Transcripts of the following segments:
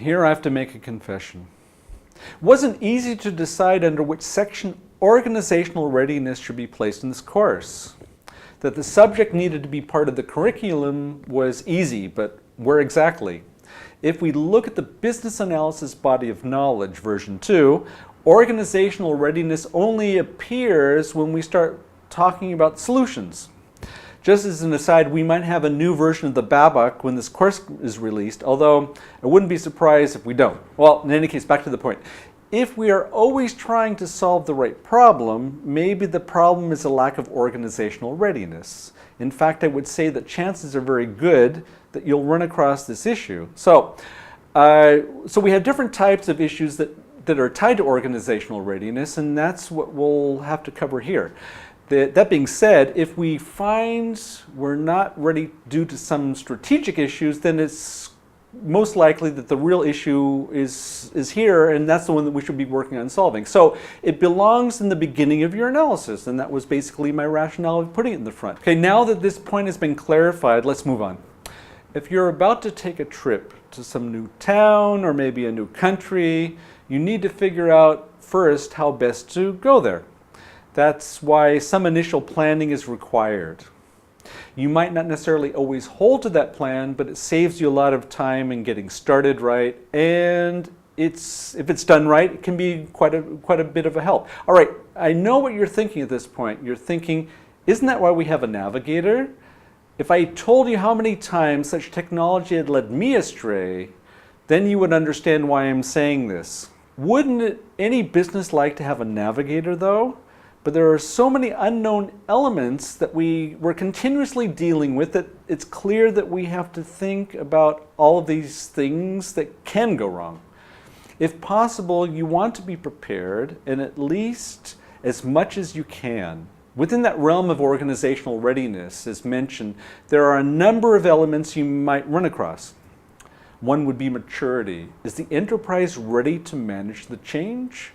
Here I have to make a confession. It wasn't easy to decide under which section organizational readiness should be placed in this course. That the subject needed to be part of the curriculum was easy, but where exactly? If we look at the Business Analysis Body of Knowledge, version 2, organizational readiness only appears when we start talking about solutions. Just as an aside, we might have a new version of the BABUC when this course is released, although I wouldn't be surprised if we don't. Well, in any case, back to the point. If we are always trying to solve the right problem, maybe the problem is a lack of organizational readiness. In fact, I would say that chances are very good that you'll run across this issue. So we have different types of issues that are tied to organizational readiness, and that's what we'll have to cover here. That being said, if we find we're not ready due to some strategic issues, then it's most likely that the real issue is here, and that's the one that we should be working on solving. So it belongs in the beginning of your analysis, and that was basically my rationale of putting it in the front. Okay, now that this point has been clarified, let's move on. If you're about to take a trip to some new town or maybe a new country, you need to figure out first how best to go there. That's why some initial planning is required. You might not necessarily always hold to that plan, but it saves you a lot of time in getting started right, and if it's done right, it can be quite a bit of a help. All right, I know what you're thinking at this point. You're thinking, isn't that why we have a navigator? If I told you how many times such technology had led me astray, then you would understand why I'm saying this. Wouldn't any business like to have a navigator though? But there are so many unknown elements that we're continuously dealing with that it's clear that we have to think about all of these things that can go wrong. If possible, you want to be prepared, and at least as much as you can. Within that realm of organizational readiness, as mentioned, there are a number of elements you might run across. One would be maturity. Is the enterprise ready to manage the change?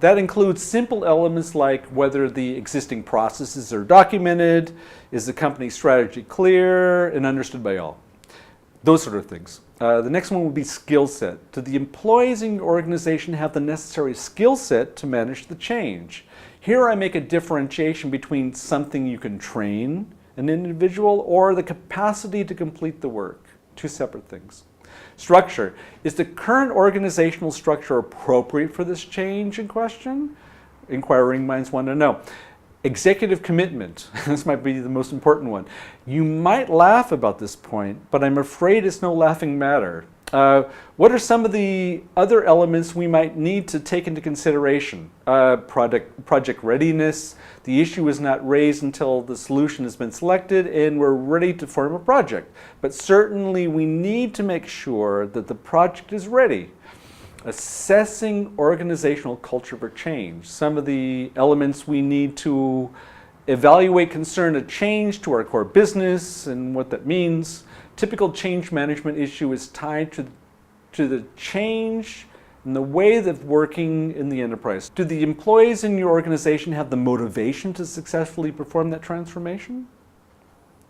That includes simple elements like whether the existing processes are documented, is the company's strategy clear and understood by all. Those sort of things. The next one would be skill set. Do the employees in your organization have the necessary skill set to manage the change? Here I make a differentiation between something you can train an individual or the capacity to complete the work. Two separate things. Structure. Is the current organizational structure appropriate for this change in question? Inquiring minds want to know. Executive commitment. This might be the most important one. You might laugh about this point, but I'm afraid it's no laughing matter. What are some of the other elements we might need to take into consideration? Project readiness. The issue is not raised until the solution has been selected and we're ready to form a project. But certainly we need to make sure that the project is ready. Assessing organizational culture for change. Some of the elements we need to evaluate concern a change to our core business and what that means. Typical change management issue is tied to the change in the way of working in the enterprise. Do the employees in your organization have the motivation to successfully perform that transformation?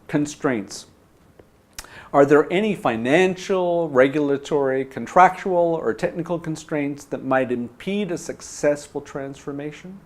Constraints. Are there any financial, regulatory, contractual, or technical constraints that might impede a successful transformation?